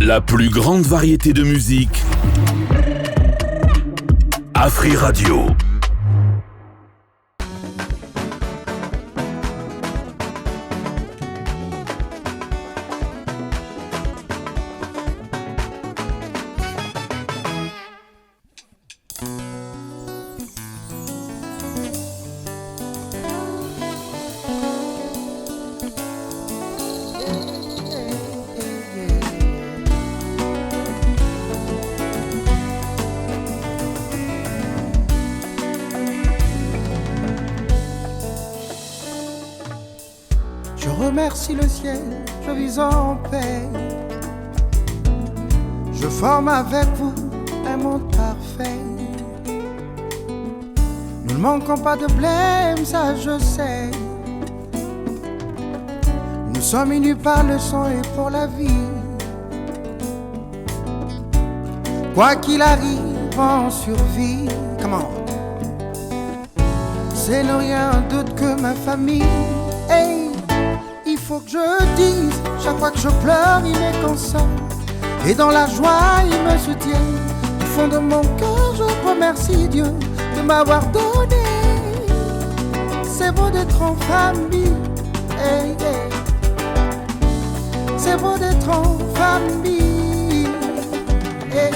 La plus grande variété de musique. Afri Radio. Remercie le ciel, je vis en paix. Je forme avec vous un monde parfait. Nous ne manquons pas de blême, ça je sais. Nous sommes unis par le sang et pour la vie. Quoi qu'il arrive, on survit. Comment? C'est ne rien d'autre que ma famille. Hey. Il faut que je dise, chaque fois que je pleure, il me console. Et dans la joie, il me soutient. Du fond de mon cœur, je remercie Dieu de m'avoir donné. C'est beau d'être en famille. Hey, hey. C'est beau d'être en famille. Hey.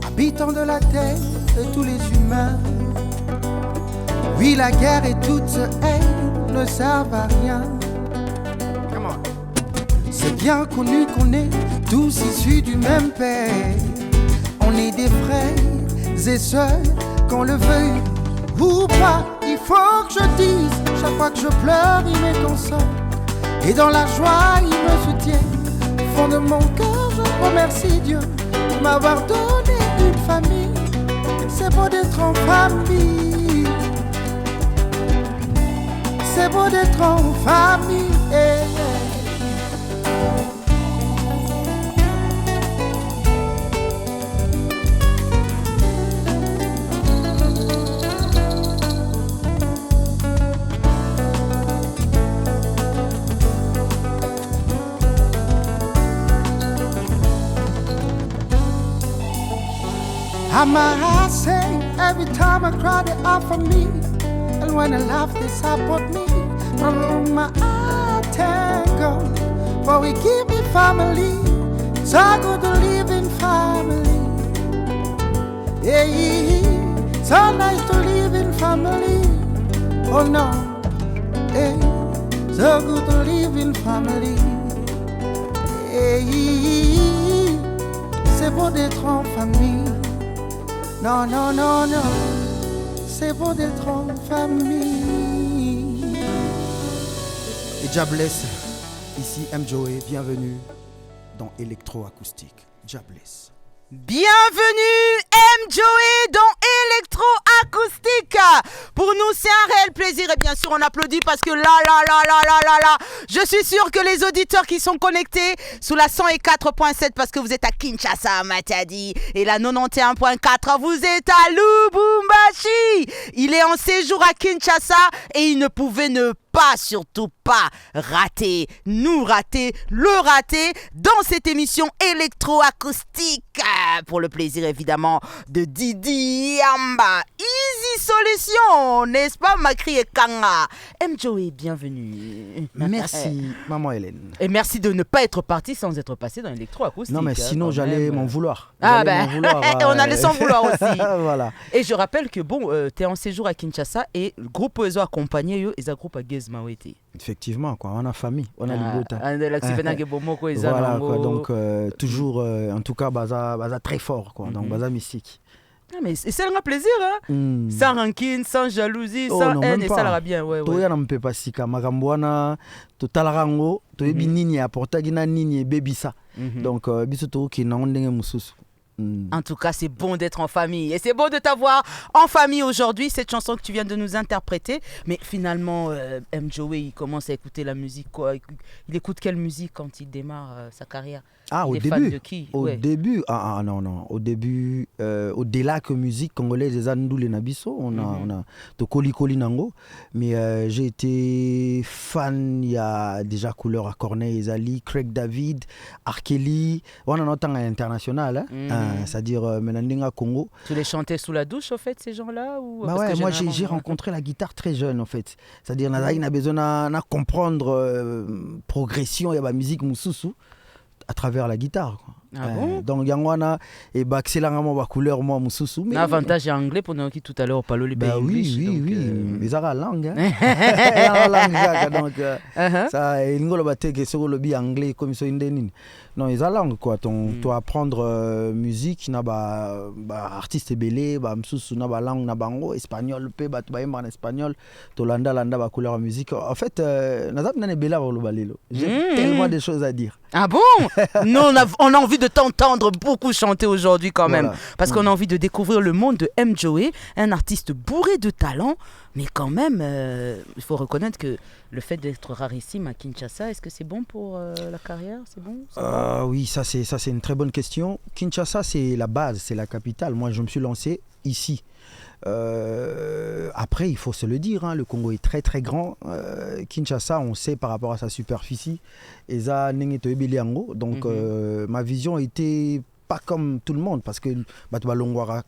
Habitant de la terre de tous les humains. Oui, la guerre et toute haine ne servent à rien. C'est bien connu qu'on est tous issus du même père. On est des frères et sœurs, qu'on le veuille ou pas. Il faut que je dise, chaque fois que je pleure, il me console. Et dans la joie, il me soutient. Au fond de mon cœur, je remercie Dieu de m'avoir donné une famille. C'est beau d'être en famille. C'est beau d'être en famille. I sing every time I cry, they offer me. And when I laugh, they support me. From my tango, for we keep me family. So good to live in family. Hey, so nice to live in family. Oh no, hey, so good to live in family. Hey, c'est beau d'être en famille. Non, non, non, non, c'est beau d'être en famille. Et Jah bless, ici M. Joey, bienvenue dans Électroacoustique. Jah bless. Bienvenue M. Joey dans Électroacoustique. Pour nous c'est un réel plaisir et bien sûr on applaudit parce que là, je suis sûr que les auditeurs qui sont connectés sous la 104.7 parce que vous êtes à Kinshasa, Matadi, et la 91.4 vous êtes à Lubumbashi. Il est en séjour à Kinshasa et il ne pouvait surtout pas le rater dans cette émission électroacoustique pour le plaisir évidemment de Didi Yamba. Easy Solution, n'est-ce pas Macri et Kanga? M. Joey, bienvenue. Merci maman Hélène. Et merci de ne pas être parti sans être passé dans l'électroacoustique. Non mais sinon j'allais m'en vouloir. On allait s'en vouloir aussi. Voilà. Et je rappelle que tu es en séjour à Kinshasa et le groupe Oezo accompagné eux, ils groupe à Mawete. Effectivement, quoi. On a famille, on a l'Ibota. Voilà, quoi. Donc, toujours, en tout cas, baza très fort, quoi. Donc, baza mystique. Ah, mais c'est un plaisir, hein. Sans rancune, sans jalousie, sans haine, et ça l'ira bien. Toya na mpepa sika, magambwana, totalarango, toyebi nini apporta gina nini bebisa. Donc, biso to ki na ondenge mususu. En tout cas, c'est bon d'être en famille. Et c'est beau de t'avoir en famille aujourd'hui, cette chanson que tu viens de nous interpréter. Mais finalement, M. Joey, il commence à écouter la musique, quoi. Il écoute quelle musique quand il démarre sa carrière? Ah, au début. début. Fan de qui? Au début, non. Au début, au-delà que musique congolaise, les Andoulé Nabiso, on a Tokoli Koli Nango. Mais j'ai été fan, il y a déjà Couleur à Corneille, Ezali, Craig David, Arkeli. On en entend à l'international, c'est-à-dire Menandinga Congo. Tu les chantais sous la douche, au fait, ces gens-là ou... Bah ouais, moi j'ai rencontré la guitare très jeune, en fait. C'est-à-dire, on a besoin de comprendre progression et la musique Moussoussou à travers la guitare. Bon? Donc Yangwana et excellent ma couleur moi Moussoussou. Mais l'avantage est anglais pendant qui tout à l'heure on parle le pays oui. Mais ça la langue. La langue donc ça il ngolo batte que sur le bi anglais comme ça indénine. Non, ils ont langue quoi. Tu apprendre musique na artiste belé Moussoussou na langue na bango espagnol pe ba en espagnol to landa ba couleur musique. En fait nazap nane bela le balelo. J'ai tellement de choses à dire. Ah bon? Nous on a envie de t'entendre beaucoup chanter aujourd'hui quand même. Parce qu'on a envie de découvrir le monde de M. Joey, un artiste bourré de talent. Mais quand même, il faut reconnaître que le fait d'être rarissime à Kinshasa, est-ce que c'est bon pour la carrière? C'est bon, oui, ça c'est une très bonne question. Kinshasa, c'est la base, c'est la capitale. Moi, je me suis lancé ici. Après, il faut se le dire, le Congo est très très grand. Kinshasa, on sait par rapport à sa superficie. Donc, ma vision était pas comme tout le monde parce que Balongwara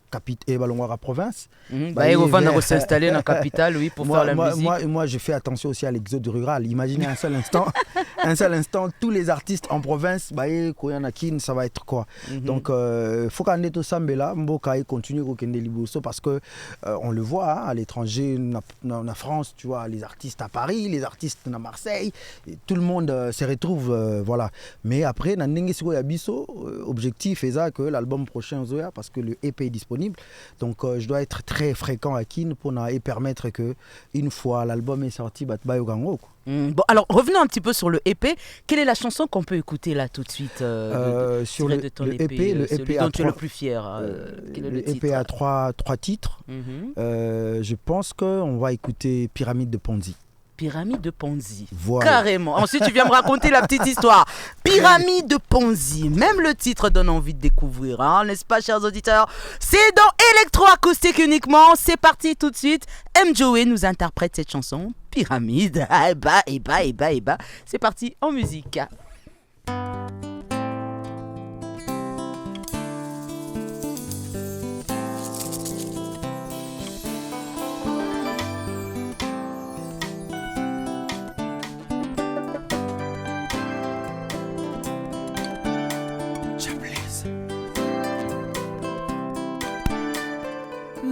province. On va s'installer dans la capitale, oui, pour faire la musique. Moi, je fais attention aussi à l'exode rural. Imaginez un seul instant, tous les artistes en province, ça va être quoi? Donc, il faut qu'on ait tout ça, mais là, Mboka continue parce que on le voit à l'étranger, en France, tu vois, les artistes à Paris, les artistes à Marseille, tout le monde se retrouve, voilà. Mais après, objectif que l'album prochain Zoya parce que le EP est disponible, donc je dois être très fréquent à Kin pour permettre que une fois l'album est sorti Bon, alors revenons un petit peu sur le EP. Quelle est la chanson qu'on peut écouter là tout de suite sur le EP, dont tu es le plus fier? Quel est le EP a trois titres. Je pense qu'on va écouter Pyramide de Ponzi. Pyramide de Ponzi. Voilà. Carrément. Ensuite, tu viens me raconter la petite histoire. Pyramide de Ponzi. Même le titre donne envie de découvrir, n'est-ce pas, chers auditeurs? C'est dans électroacoustique uniquement. C'est parti tout de suite. M. Joey nous interprète cette chanson. Pyramide. C'est parti en musique.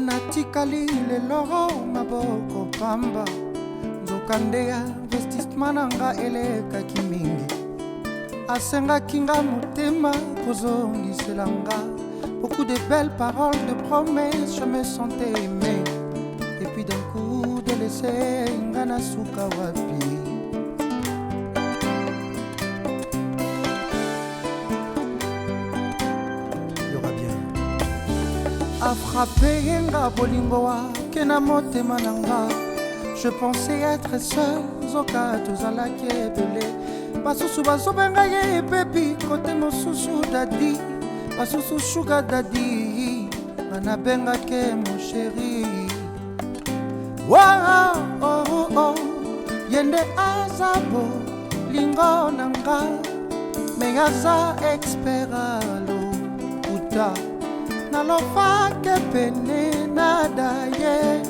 natikali lelo maboko pamba nzokandea investissement nanga elekaki mingi asengaki nga motema kozongisela nga beaucoup de belles paroles de promesses je me sentais aimé et puis d'un coup de laisser nga na suka wapi a frappé nga bolingo wa kena motema nanga je pensais être seul zoka tozalaki ebele basusu bazobenga ye bebi kote mosusu dadi basusu sugar dadi banabengake mon chéri yende azabo lingo nanga me aza experalo uta nalofake pene nadaye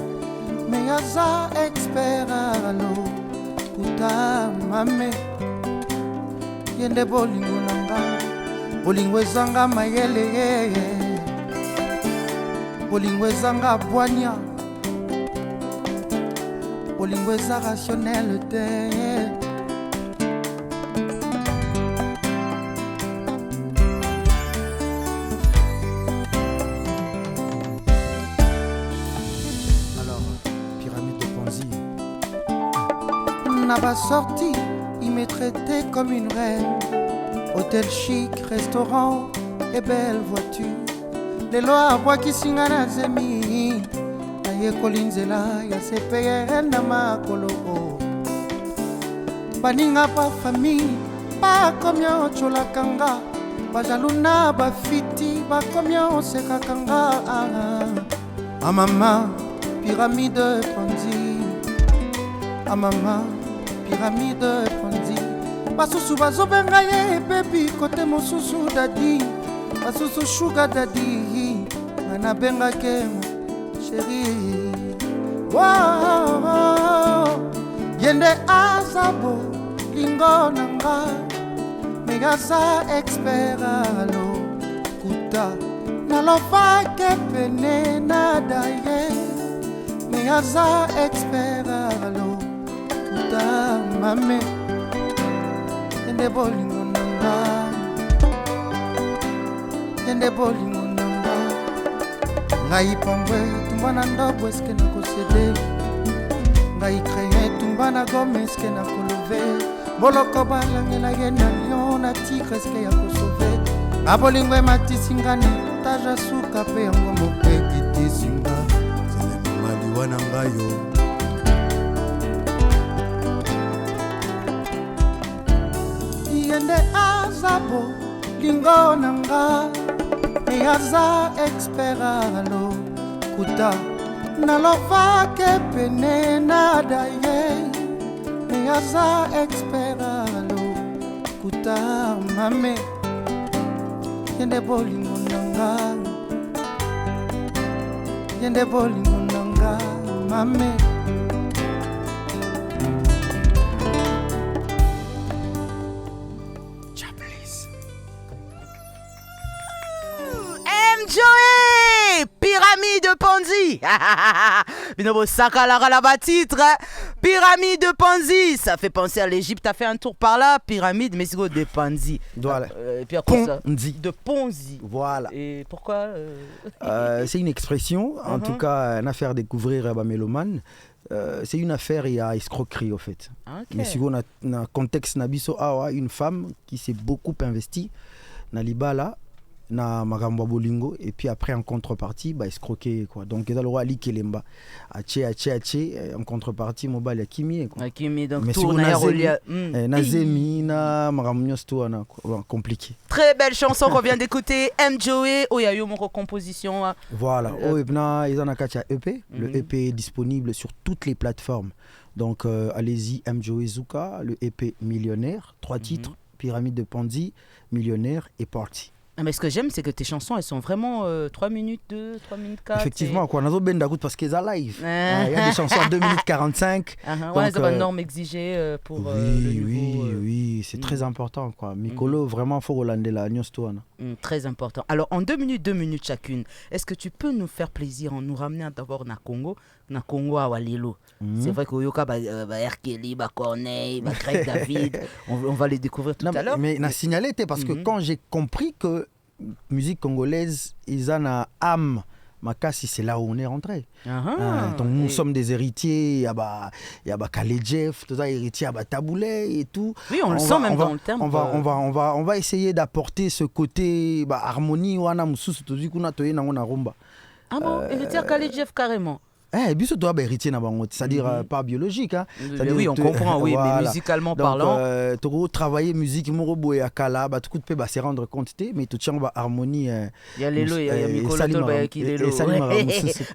me aza experalo uta mame yende bolingo nanga bolingo ezanga mayele bolingo ezanga bwanya bolingo eza rationnel te Naba sorti, il me traitait comme une reine. Hôtel chic, restaurant et belle voiture. Les lois à bois qui singana zemi. Aye kolinzela ya sepeye na makoloko. Baninga pa famille, pas comme yo cholakanga. bajaluna bafiti bakomi osekaka nga amama pyramide Ponzi amama pyramide Ponzi basusu bazobenga ye bebi kote mosusu dadi basusu sugar dadi ngana benga ke chéri wow yende azabo lingo nanga megasa expert alo kuta nalofake pene nadaye megasa expert alo kuta mame yende bolingo nanga yende bolingo nanga ngai pambwe tumbana ndobo eske na kosede ngai kreye tumbana gome eske na kolove boloko balangela ye na lion na tigre eske ya kosove na bolingo ematisinga na taja suka pe yango mopeki tisinga zele maliwa na ngayo yende azabo lingo nanga me aza expert alo kuta nalovake pene nadaye me aza expert alo kuta mame yende bolingo nanga yende bolingo nanga mame Joey, pyramide Ponzi. Binobo Sakalara la titre. Pyramide de Ponzi. Ça fait penser à l'Égypte. T'as fait un tour par là. Pyramide, mais c'est quoi de Ponzi? Voilà. Et puis après ça, Ponzi. de Ponzi. Voilà. Et pourquoi c'est une expression, en tout cas, une affaire à découvrir à Mélomane. C'est une affaire, il y a escroquerie au fait. Okay. Mais si on a un contexte, une femme qui s'est beaucoup investie dans l'Ibala. Na magambo bolingo et puis après en contrepartie escroquer quoi donc ils ont ali kelemba ache en contrepartie mobile Kimi quoi Kimi donc mais tourne nazemi na magambo sto na compliqué. Très belle chanson qu'on vient d'écouter M Joey Oyayo mon recomposition voilà ils en a kacha EP le EP est disponible sur toutes les plateformes donc allez-y M Joey Zuka le EP Millionnaire 3 titres Pyramide de Ponzi Millionnaire et Party. Mais ce que j'aime, c'est que tes chansons, elles sont vraiment 3 minutes 2, 3 minutes 4. Effectivement, quoi. On a besoin d'écouter parce qu'elles sont live. Il y a des chansons à 2 minutes 45. Ouais, c'est pas une norme exigée pour le niveau. Oui, c'est très important, quoi. Mikolo, vraiment, il faut relander la news. Très important. Alors, en 2 minutes chacune, est-ce que tu peux nous faire plaisir en nous ramenant d'abord na Congo à Walilo. C'est vrai qu'Oyoka, Erkeli, Corneille, Greg David, on va les découvrir tout à l'heure. Mais on a signalé, parce que quand j'ai compris que musique congolaise, ils ont une âme, Makassi, c'est là où on est rentré. Donc nous sommes des héritiers, il y a Khaled Jeff, tout ça, héritier, il y a Taboulé et tout. Oui, on le sent même dans le terme. On va essayer d'apporter ce côté harmonie, wana mususu tozi kuna toye na ngona rumba. Ah bon, héritier Khaled Jeff carrément. Biso toi héritier na bango, c'est-à-dire pas biologique hein. Oui, on comprend oui, voilà. Mais musicalement parlant. Donc travailler musique morobo et akala, tout de peut se rendre compte mais tout tient harmonie. Il y a Lelo, il y a Mikolo Tolba qui Lelo.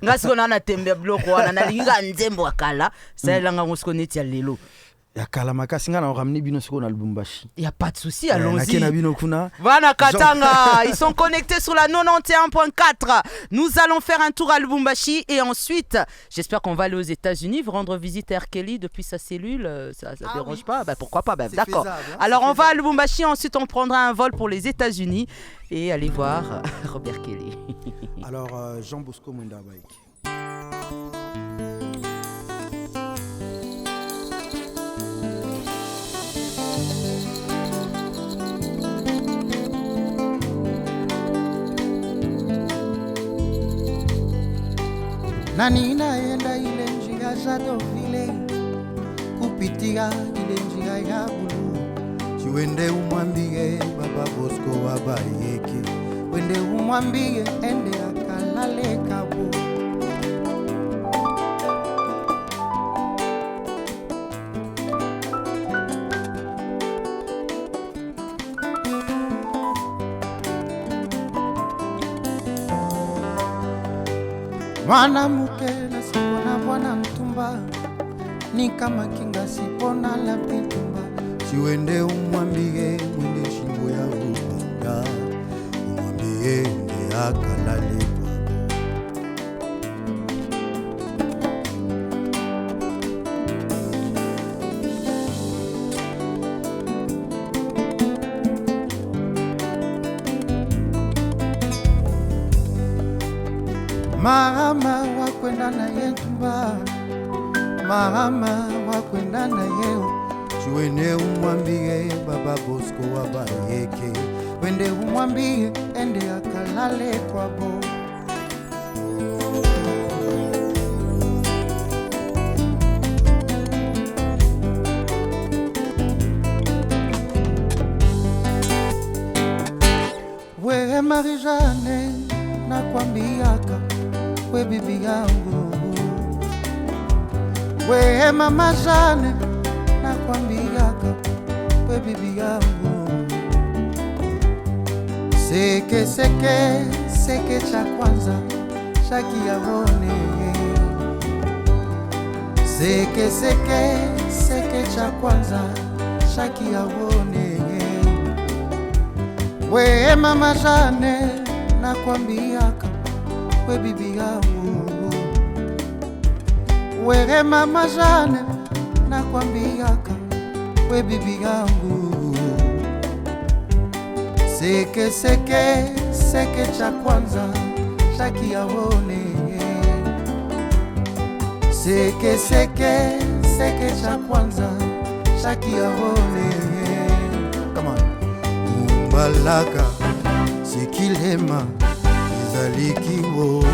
Ngasi on a tembe bloco, on a linga nzembo akala, ça langa on se connaît il y a Lelo. Yakala makasi nga na ramener bino siko na Lubumbashi. Il y a pas de souci, allons-y. Voilà Katanga, ils sont connectés sur la 91.4. Nous allons faire un tour à Lubumbashi et ensuite, j'espère qu'on va aller aux États-Unis rendre visite à R. Kelly depuis sa cellule, ça dérange pas. Pourquoi pas d'accord. Faisable, hein, alors on va à Lubumbashi, ensuite on prendra un vol pour les États-Unis et aller voir Robert Kelly. Alors Jean Bosco Mundabaïk. Nani naenda ile njia za Dovile kupitia ile njia ya Bulu, siwende umwambie Baba Bosco wabayeke, wende umwambie ende akalale Kabo. Mwana mukela sipona bwana mtumba, ni kama kinga sipona la pitumba. Siwende umwambie mwende shingo ya upanga, umwambie ende akalale. Mama wakwenda na yetumba, mama wakwenda na yeo. Chwene umwambie baba Bosco wabayeke, wende umwambie ende akalale kwabo. We Marie-Jeanne nakwambiaka, we bibi yangu, we mama Jeanne nakwambiaka, we bibi yangu. Seke seke seke cha kwanza shaki yaone, seke seke seke cha kwanza shaki yaone. We mama Jeanne nakwambiaka, we bibi yangu, we mama Jeanne nakwambiaka, we bibi yangu. Seke seke seke cha kwanza shaki yaone, seke seke seke cha kwanza shaki yaone. Come on. Mumbalaka sikilema izalikiwo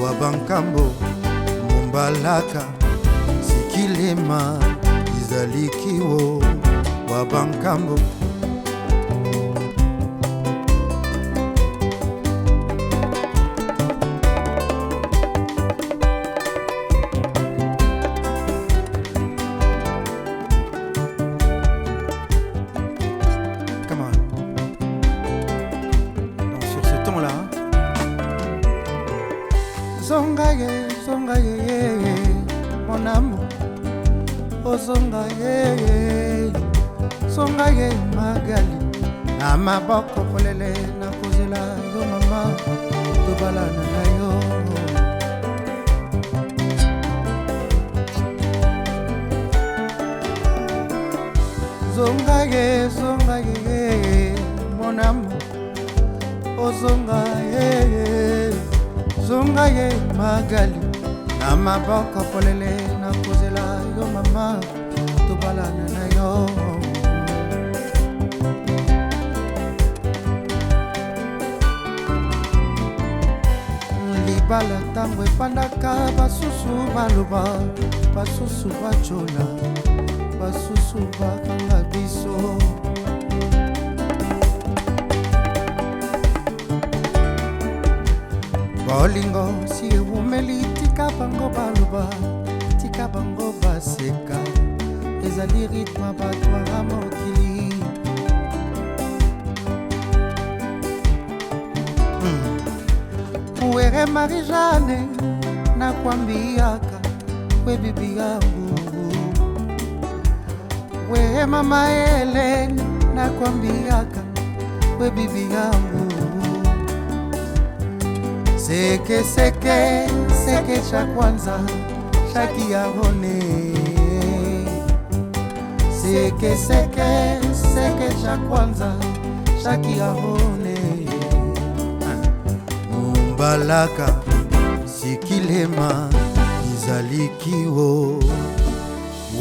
wabankambo. Mumbalaka sikilema izalikiwo wabankambo. Zongaye, mon amour, oh zongaye, zongaye magali, na maboko polele na kozela yo mama, tobalana na yo. Zongaye, mon amour, oh zongaye, zongaye magali, na maboko polele na kozela yo mama, tobalana na yo. Libala tango epandaka, basusu baloba, basusu bachola, basusu bakanga biso. Bolingo si umeli tika bango baloba, tika bango baseka, ezali ritma batwara mokili. Uwere Marie-Jeanne nakwambiaka, we bibi yangu, we mama Helene nakwambiaka, we bibi yangu. Seke seke seke cha kwanza shaki yaone, seke seke seke cha kwanza shaki yaone. Mumbalaka sikilema izalikiwo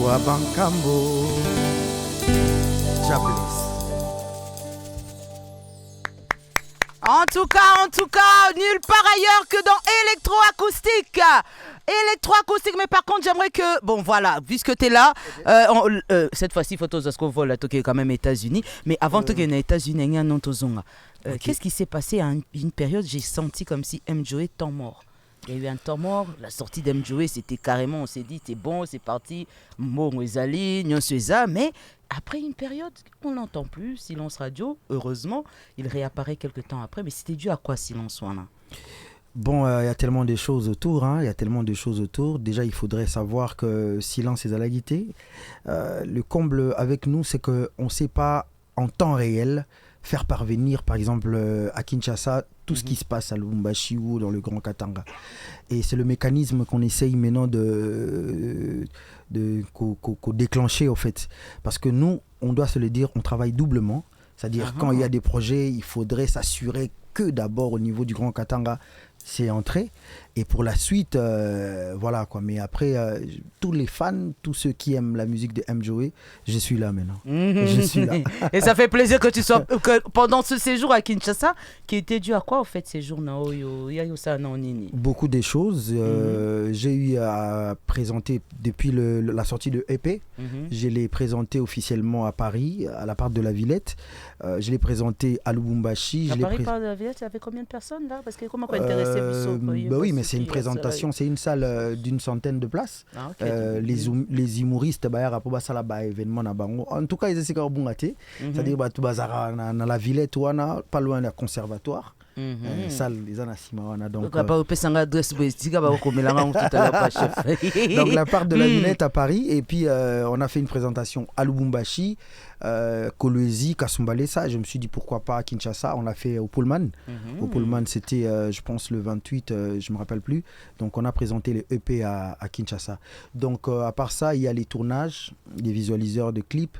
wabankambo. Chapelis. En tout cas, nulle part ailleurs que dans électroacoustique. Électroacoustique, mais par contre, j'aimerais que... Bon, voilà, puisque tu es là, cette fois-ci, photo Zasko vol à Tokyo, quand même États-Unis. Mais avant Tokyo, aux États-Unis, il y a un Tozonga. Qu'est-ce qui s'est passé à une période, j'ai senti comme si M-Joe est temps mort. Il y a eu un temps mort, la sortie d'M-Joe, c'était carrément, on s'est dit, c'est bon, c'est parti, Mo Ezali, Nyon Sueza, mais après une période, on n'entend plus, silence radio, heureusement, il réapparaît quelques temps après, mais c'était dû à quoi silence, Wana? Bon, il y a tellement de choses autour, hein. Il y a tellement de choses autour. Déjà, il faudrait savoir que silence est Zalagité. Le comble avec nous, c'est qu'on ne sait pas en temps réel faire parvenir, par exemple, à Kinshasa, tout ce qui se passe à Lubumbashi ou dans le Grand Katanga. Et c'est le mécanisme qu'on essaye maintenant de déclencher, au fait. Parce que nous, on doit se le dire, on travaille doublement. C'est-à-dire, quand il y a des projets, il faudrait s'assurer que d'abord, au niveau du Grand Katanga, c'est entré. Et pour la suite, voilà quoi. Mais après, tous les fans, tous ceux qui aiment la musique de M. Joey, je suis là maintenant. Je suis là. Et ça fait plaisir que tu sois pendant ce séjour à Kinshasa, qui était dû à quoi, au fait, séjour Beaucoup de choses. J'ai eu à présenter depuis la sortie de EP. Je l'ai présenté officiellement à Paris, à la part de la Villette. Je l'ai présenté à Lubumbashi. À Paris, par la Villette, il y avait combien de personnes là? Parce que comment on peut intéresser oui, mais c'est une présentation, c'est une salle d'une centaine de places. Ah, okay. Les humoristes, événement na bango. En tout cas, ils essaient de faire c'est-à-dire tout bazar dans la Villette, pas loin du conservatoire. Salle les anasimana donc donc la part de la Villette à Paris et puis on a fait une présentation à Lubumbashi, Kolwezi, Kasumbalé, ça je me suis dit pourquoi pas à Kinshasa, on l'a fait au Pullman. Au Pullman c'était je pense le 28 je me rappelle plus, donc on a présenté les EP à Kinshasa. Donc à part ça il y a les tournages, les visualiseurs de clips.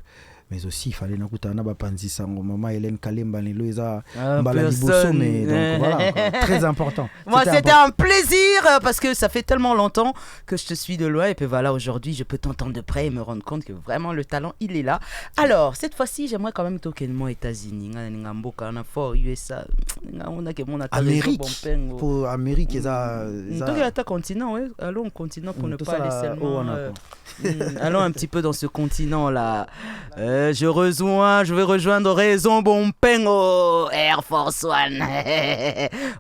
Mais aussi il fallait nakutana bapanzi sango maman Hélène Kalemba lelo eza mbala liboso, mais donc voilà quoi, très important. Moi c'était un plaisir parce que ça fait tellement longtemps que je te suis de loin et puis voilà, aujourd'hui je peux t'entendre de près et me rendre compte que vraiment le talent il est là. Alors cette fois-ci j'aimerais quand même toquer le mot États-Unis, ngamboka na fort USA, on a que mon Amérique pour Amérique eza toquer la continent, ouais, allons au continent pour ne pas aller seulement allons un petit peu dans ce continent là. Je vais rejoindre Raison Bompengo Air Force One.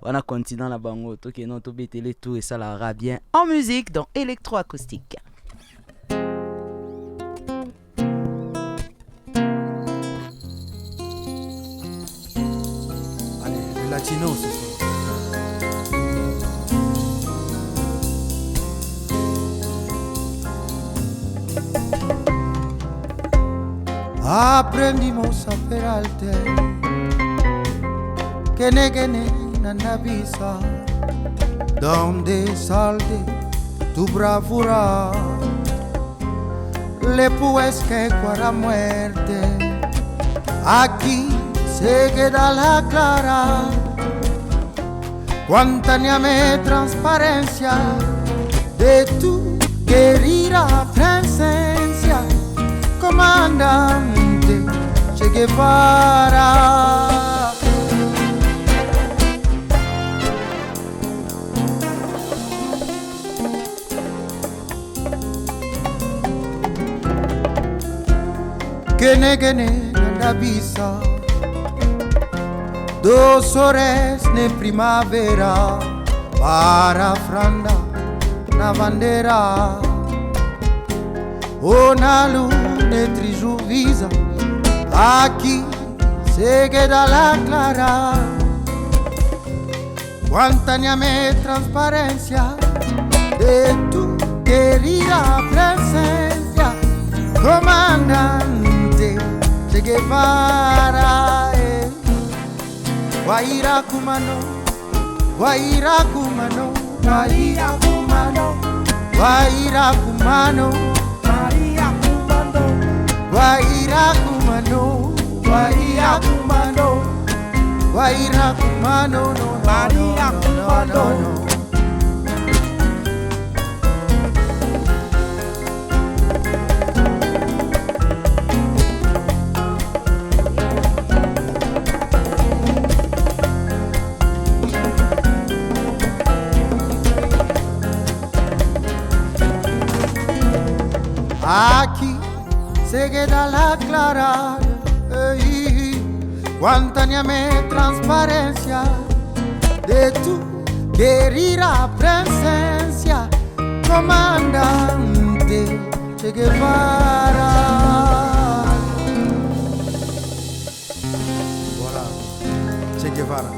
On a continent la bango, tout qui non tout bétélé tout et ça la bien en musique dans électroacoustique. Allez, le latino ce soir. Aprendimos a esperarte, que ne nanavisa, donde salte tu bravura, le pues que para muerte, aquí se queda la clara, cuánta niame transparencia de tu querida presencia, comandante Che Guevara. Gene nandabisa, 2 horas de primavera para franda na bandera. Una luna trijuvisa, aquí se queda la clara. Cuánta niame transparencia de tu querida presencia, comandante Che Guevara. Guaira Kumano, Guaira Kumano, Guaira Kumano, Guaira Kumano, Guaira Kumano, Guaira Kumano, Guaira Kumano, no, Maria Kumano. Aquí se queda la clara, cuánta niame transparencia de tu querida presencia, comandante Che Guevara. Voilà, Che Guevara.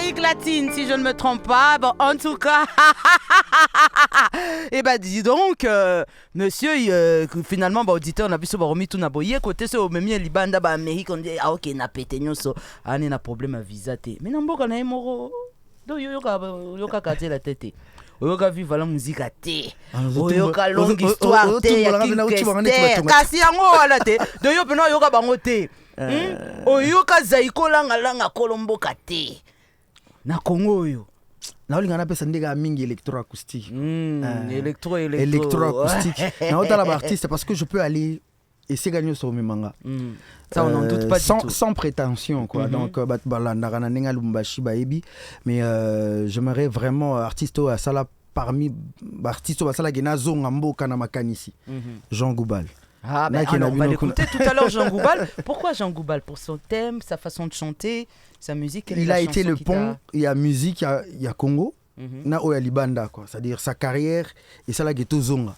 Amérique latine, si je ne me trompe pas. Bon, en tout cas, et bah dis donc, monsieur, finalement, auditeur, on a vu ce baromi tout naboye côté ce même libanda ba Amérique, on dit ah ok na pété nyoso, ah na problème à visa te. Mais n'importe na moro, do yoka kate la tête. Oyoka vive la musique à te. Oyoka longue histoire te ya kinke. Kasi yango wala te. Do yo pena yoka bango te. Oyoka zaiko langa kolombo kate. Na Congo oyo. Na olinga na pesa ndega mingi électroacoustique. Électroacoustique. Na otala ba artiste parce que je peux aller et c'est gagné sur mes mangas. Ça on n'en doute pas sans prétention quoi. Donc balandara nenga lumbashi baebi mais j'aimerais vraiment artiste à sala parmi artiste à sala gena zonga mboka na makanisi. Jean Goubal. Ah ben alors, on va l'écouter tout à l'heure Jean Goubal. Pourquoi Jean Goubal? Pour son thème, sa façon de chanter, sa musique. Il a été le pont, il y a musique, il y a Congo, na oya libanda quoi, c'est-à-dire sa carrière et ça la geto zonga.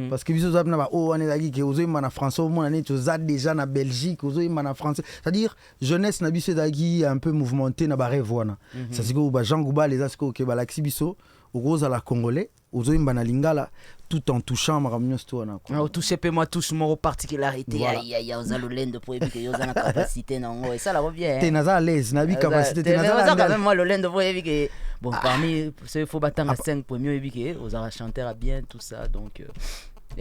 Parce que biso na ba on est là qui ozo imana français mon année tu za déjà na Belgique ozo imana français, c'est-à-dire jeunesse na biso dagi un peu mouvementé na ba revoana. Ça c'est que ba Jean Goubal les asko ke ba laxi biso ozo la congolais ozo imana lingala tout en touchant maramio stona quoi. Ah toucher pe moi touche mon particularité ya ozalolendo pour éviter que yoza na capacité na ngo et ça la revient. T'es naza à l'aise na bi capacité t'es naza quand même moi lolendo pour éviter que bon parmi ceux faut battre 5 premiers éviter ozara chanter à bien tout ça donc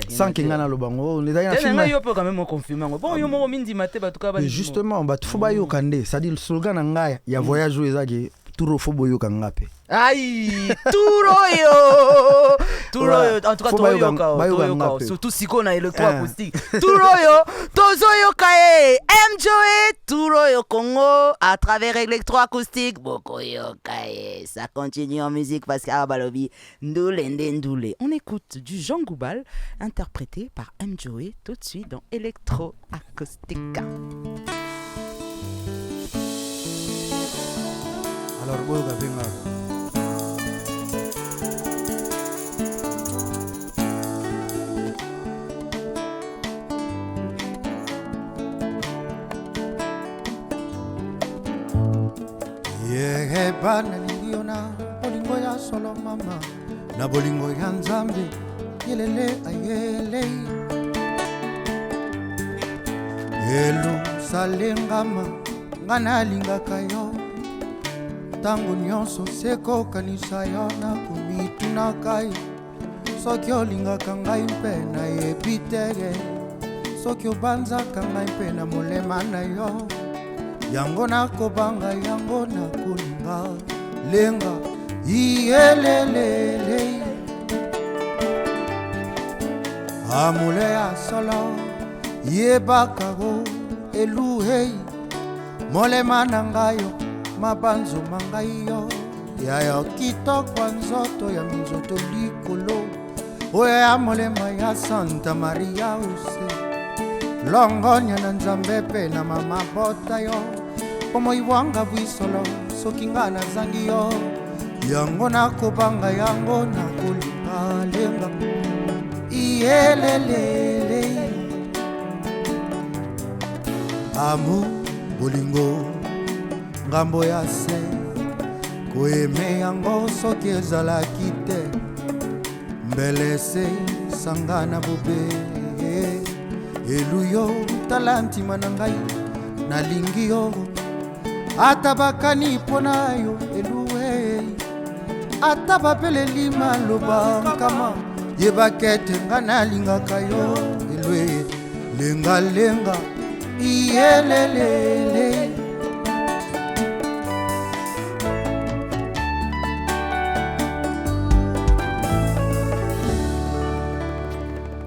sans qu'il y ait un lobango on est d'ailleurs yo peut quand même confirmer bon yo mo mindi maté ba tout cas ba justement ba faut ba yo kande ça dit le slogan ngaya ya voyage ezaki turo fobo yo kangape aïe turo yo en tout cas turo yo surtout siko na électroacoustique turo yo tozo yo kae MJoe turo yo Congo à travers électroacoustique boko yo kae ça continue en musique parce que balobi ndoule on écoute du Jean Goubal interprété par MJoe tout de suite dans électroacoustique. Alors boyo gabenga bana lingiona bolingo ya solo mama na bolingo ya nzambe yelele ayele Yerusalengama ngana lingaka yo tango nyonso seko kanisa yo na kumitunaka yo soki olingaka ngai mpe na yebi tege soki obanzaka ngai mpe na molema na yo yango nakobanga yango nakolinga lenga iyelelele amule ya solo yebaka go eluhei molema na ngayo mabanzo mangai yo yayo kitoko nzoto ya minzoto likolo oyo ya molema ya Santa Maria use longonya na nzambe pe na mama bota yo omoi wanga bwisolo soki nga na zangi yo yango nakobanga yango nakolinga lenga iyelelele amu bolingo ngambo ya se koyeme yango soki ezalaki te mbelese sanga na bobe eluyo talantima na ngai nalingi yo ata bakani mpona yo eluwe ata bapeleli maloba nkama yebakete nga nalingaka yo elwe lengalenga iyelelele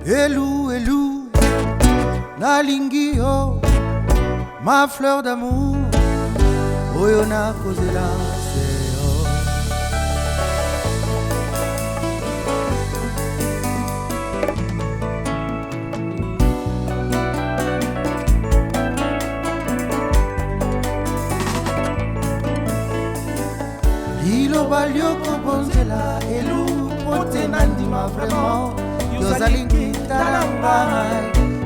elu nalingi yo ma fleur d'amour oyo nakozela seyo liloba liokobonzela elu pote nandima vraiment yozali ngitalanga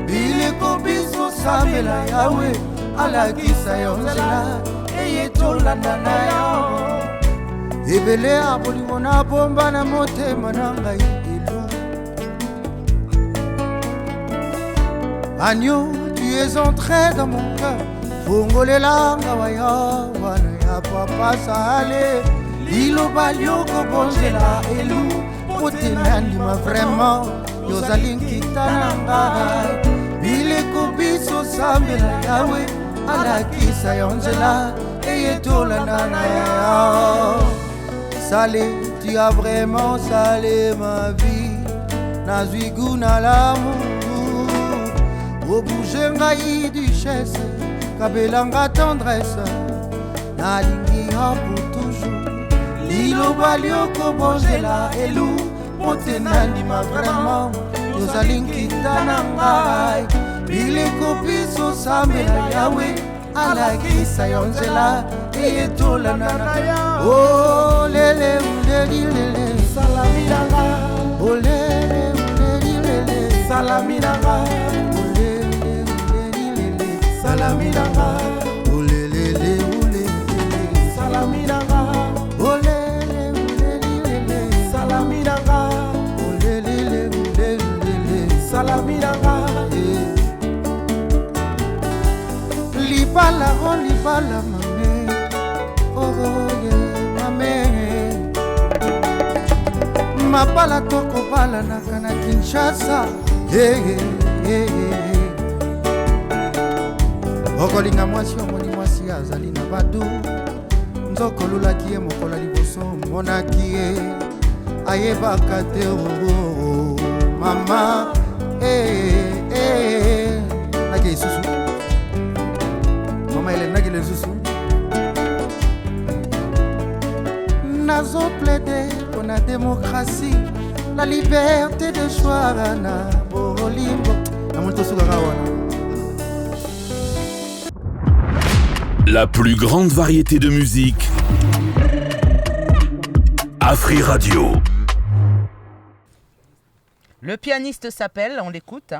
bileko biso sambela yawe alakisa yo nzela eye tolanda na yo ebele ya bolingo na bomba na motema na ngai elu. Agneau, tu es entré dans mon cœur, fongolela ngawaya wana ya papa sale liloba lioko bonzela elu motema ndima vraiment yozali nkita na ngai bileko biso sambela yawe alakisa yo nzela eyetolanda na yo. Salé, tu as vraiment salé ma vie, nazwi goût na l'amour. Obouge ngai duchesse, kabelanga tendresse, nalingi ya pour toujours. Liloba lioko bonzela elu, motema ndima vraiment, yozali nkita na ngai bileko biso sambela yawe alakisa yo nzela eyetolanda na yo. Oh lele uleli lele salaminanga, oh lele uleli lele salaminanga, oh lele uleli lele salaminanga, oh lele uleli salaminanga, oh lele uleli lele salaminanga, oh lele uleli salaminanga. Libala oh libala mame, oh yeah mame. Mapala toko bala na kana Kinshasa, hey hey hey. Okolinga mwasi omoni mwasi azali na badu, nzoko lulaki ye mokola liboso monaki ye, ayebaka te oh mama, hey hey. Nake isusu le zouzou. Nazo plaidé pour la démocratie, la liberté de choix na bolimbo. La plus grande variété de musique. Afri Radio. Le pianiste s'appelle, on l'écoute.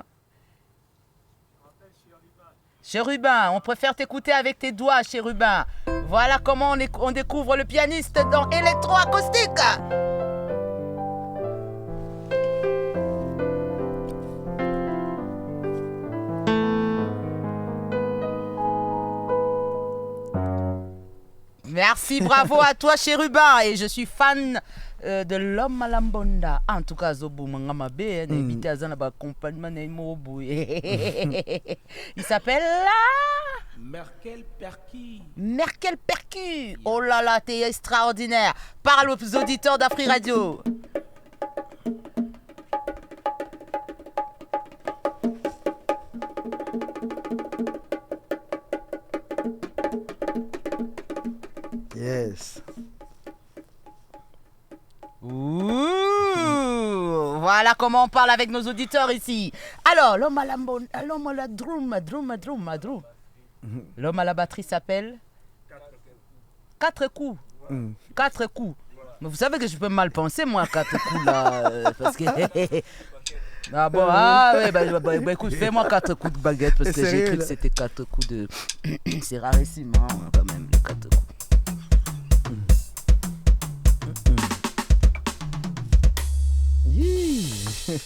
Chérubin, on préfère t'écouter avec tes doigts, Chérubin. Voilà comment on découvre le pianiste dans Électroacoustique. Merci, bravo à toi, Chérubin. Et je suis fan de l'homme à l'ambonda. En tout cas, Zobu Mangamabe, n'habité à Zanaba, accompagnement Neimobu. Il s'appelle Merkel Perky. Merkel Perky. Oh là là, t'es extraordinaire. Parle aux auditeurs d'Afri Radio. Yes. Ouh, voilà comment on parle avec nos auditeurs ici. Alors, l'homme à la drum. L'homme à la batterie s'appelle 4 coups. 4 coups. Mais vous savez que je peux mal penser, moi, 4 coups là. Parce que. Ah bon, ouais, écoute, fais-moi 4 coups de baguette parce que j'ai cru que c'était 4 coups de. C'est rarissime, hein, quand même, les 4 coups.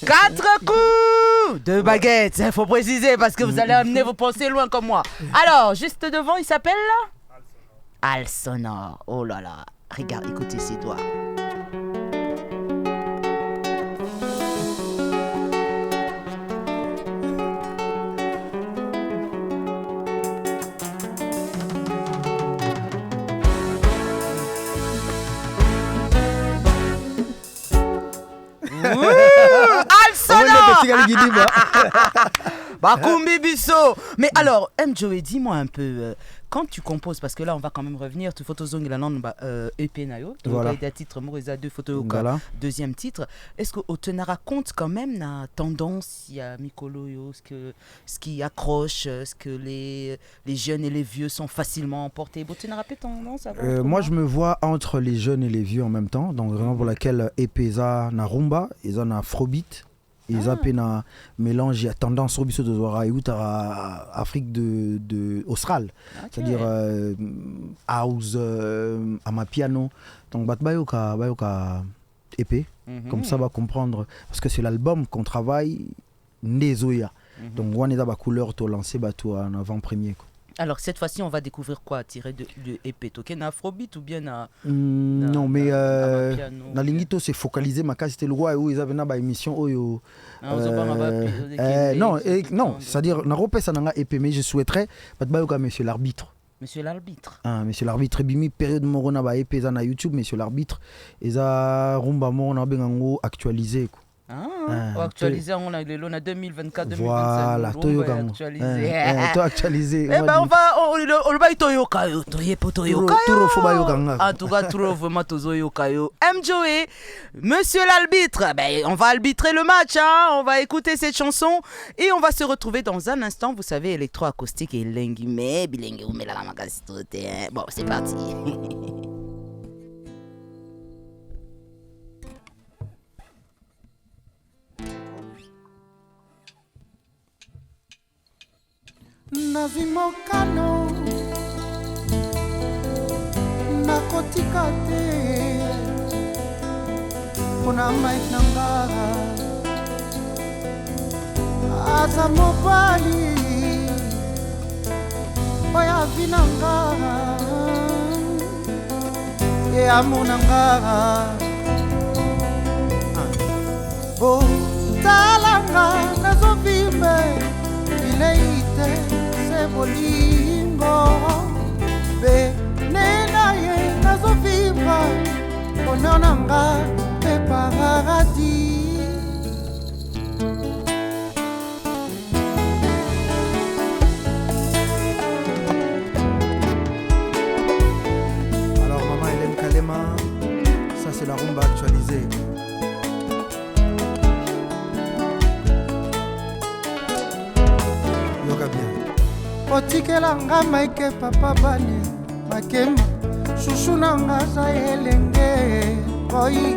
4 coups de baguette, il faut préciser parce que vous allez amener vos pensées loin comme moi. Alors, juste devant, il s'appelle Alsonor. Oh là là, regarde, écoutez ses doigts. Bakumbi Bisso. Mais alors, Joey, dis-moi un peu, quand tu composes, parce que là on va quand même revenir, tu photos zong la non EP nayo, tu as des titres Moreza 2 photos voilà. Deuxième titre. Est-ce que au tenara compte quand même la tendance, il y a Mikolo yo, ce qui accroche, ce que les jeunes et les vieux sont facilement emportés. Bon, tenara pas tendance moi je me vois entre les jeunes et les vieux en même temps, donc vraiment pour laquelle EP za na rumba, et za na afrobeat. eza pe na mélange ya tendance oyo biso tozwaka eutaka Afrique de austral, c'est-à-dire house amapiano, donc bato bayoka épais, comme ça va comprendre, parce que c'est l'album qu'on travaille Nezoya, donc on eza ba couleur to lancé bato en avant-premier quoi. Alors cette fois-ci on va découvrir quoi tiré de EP toke na afrobeat ou bien na non mais na lingito c'est focalisé makasi te loi où ils avaient na ba émission oyo non c'est-à-dire na repesa nanga EP, mais je souhaiterais batbayoka monsieur l'arbitre. Monsieur l'arbitre. Monsieur l'arbitre bimi période moko na ba EP na YouTube, monsieur l'arbitre eza rumba moko na bengango actualisé quoi. Actualisé on a le 2024 2025. Voilà, Toyoka actualisé. Eh ben on va Toyoka yo, Toyoka. En tout cas, trop vraiment Toyoka yo. M-Joe, monsieur l'arbitre, ben on va arbitrer le match on va écouter cette chanson et on va se retrouver dans un instant, vous savez électroacoustique et lengi mais bilingue ou la magasitote. Bon, c'est parti. Nazwi mokano nakotika te mpona mike na ngara aza mobali oyo avi na ngara e amona ngara botalanga nazovimbe bileite bolingo benena ye nazovivra ononanga pe paradis. Alors maman Hélène Kalema, ça c'est la rumba actualisée. Yoga bien. Otikelanga maike papa bani makemba shushu nanga za elenge oyi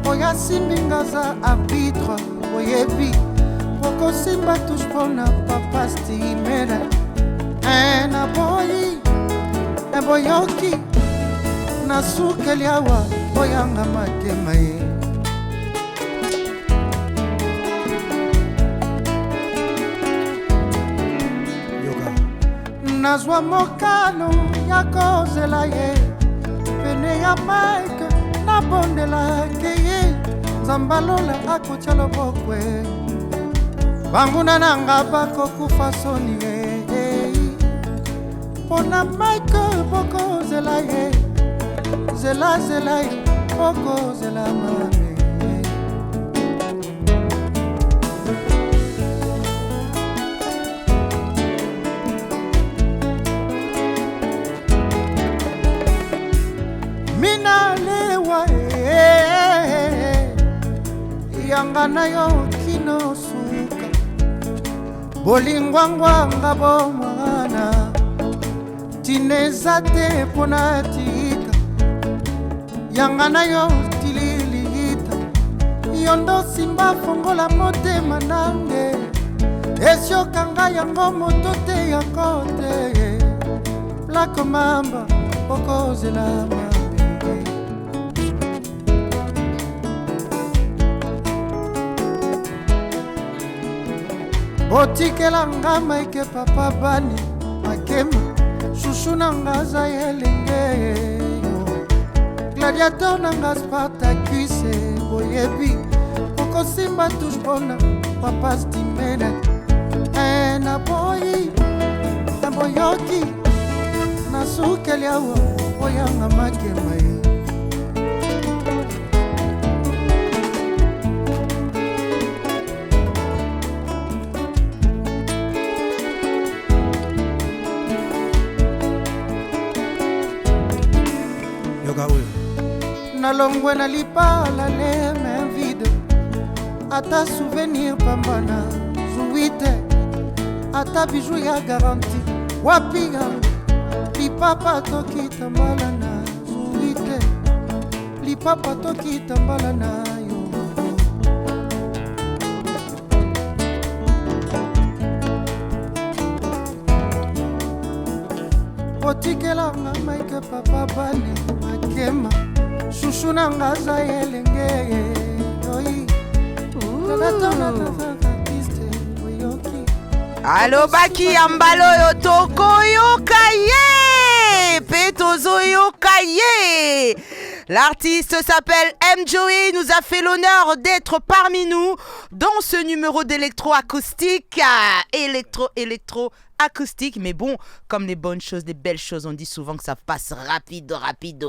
oya simbinga za arbitre oyebi okosimba touche pona papa stimela na boyi na boyoki na sukeli awa oyanga makema ye nazwa mokano ya kozela ye pene ya mike nabondelake ye nzambalola akotya lobokwe banguna nanga bakokufa soni ye mpona mike bokozela ye zelazela ye bokozela mame yanga na yo kino suka bolingwangwanga bomwana tineza te pona tika yanga na yo tililita yondo simba fongola motema nange esiokanga yango moto te yako te plako mamba okozela otikelanga maike papa bani makema shushu nanga za elenge gladiateur nanga Spartacus boyebi okosimba touche pona papa stimela na boyi na boyoki na sukeli awa oyanga makema ye nalongwe na lipala le main vide ata souvenir pambana zuite ata bijou ya garanti wapiga lipapa tokita mbala na zuite lipapa tokita mbala na yo okotikelanga Mike papa bane makema shushu nanga za elenge oi Allo baki ambalo yo toko yo kaye petozo yo kaye. L'artiste s'appelle M. Joey, nous a fait l'honneur d'être parmi nous dans ce numéro d'électro-acoustique. Électro-acoustique, mais bon, comme les bonnes choses, les belles choses, on dit souvent que ça passe rapido.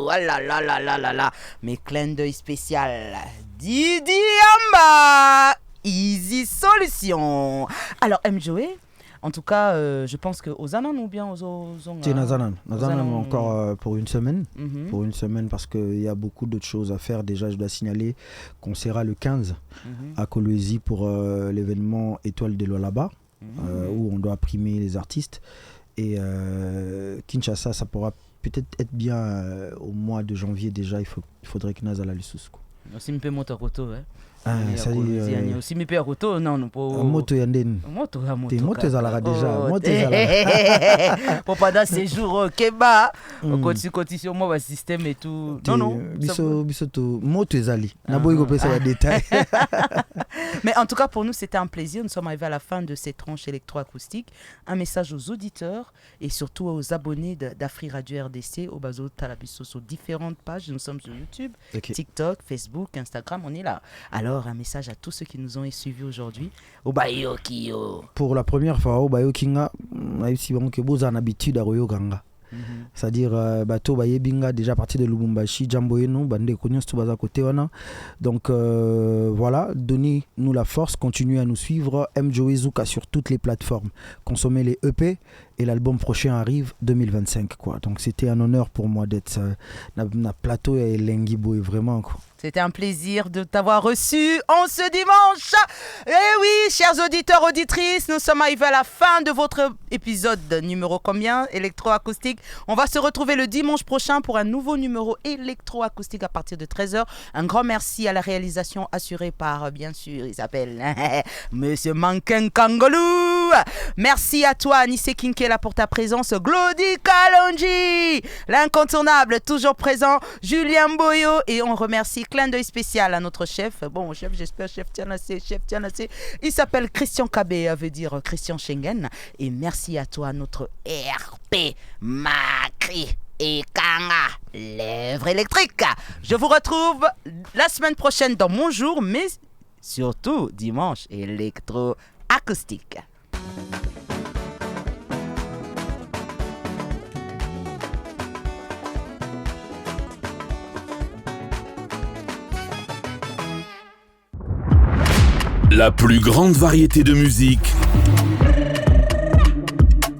Ah là là là là là là. Mais clin d'œil spécial, Didi Amba, Easy Solution. Alors M. Joey, en tout cas, je pense que aux Anan ou bien aux C'est Nazanan encore pour une semaine. Mm-hmm. Pour une semaine parce qu'il y a beaucoup d'autres choses à faire. Déjà, je dois signaler qu'on sera le 15 à Kolwezi pour l'événement Étoile de Lualaba où on doit primer les artistes. Et Kinshasa, ça pourra peut-être être bien au mois de janvier déjà. Il faudrait que Nazala le sous. Aussi me paie moto koto ça dit aussi me paie koto non pour moto yanden moto moto zalara déjà moto pour pendant ces jours keba côté sur moi système et tout non biso to moto ezali na boy ko pesa ya détail. Mais en tout cas pour nous c'était un plaisir, nous sommes arrivés à la fin de cette tranche électroacoustique. Un message aux auditeurs et surtout aux abonnés d'Afri Radio RDC au Bazo Talabiso sur différentes pages. Nous sommes sur YouTube, TikTok, Facebook, Instagram, on est là. Alors un message à tous ceux qui nous ont suivis aujourd'hui. Pour la première fois, au Bayokinga, on a aussi une habitude à Royoganga. C'est-à-dire bateau bayebinga déjà parti de Lubumbashi Jamboyeno bande konyo stubaza côté wana. Donc voilà, donnez-nous la force, continuez à nous suivre. M. Joey Zuka sur toutes les plateformes. Consommez les EP et l'album prochain arrive 2025 quoi. Donc c'était un honneur pour moi d'être na plateau et Lengibo vraiment quoi. C'était un plaisir de t'avoir reçu en ce dimanche. Et oui, chers auditeurs, auditrices, nous sommes arrivés à la fin de votre épisode numéro combien électroacoustique. On va se retrouver le dimanche prochain pour un nouveau numéro électroacoustique à partir de 13h. Un grand merci à la réalisation assurée par, bien sûr, il s'appelle Monsieur Manken Kangolou. Merci à toi, Anissé Kinkela, pour ta présence. Glody Kalonji, l'incontournable, toujours présent. Julien Boyo. Et on remercie clin d'œil spécial à notre chef. Bon, chef, j'espère, chef Tianassé. Il s'appelle Christian Kabé, veut dire Christian Schengen. Et merci à toi, notre RP Macri et Kanga, lèvres électriques. Je vous retrouve la semaine prochaine dans mon jour, mais surtout dimanche électroacoustique. La plus grande variété de musique.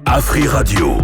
Afri Radio.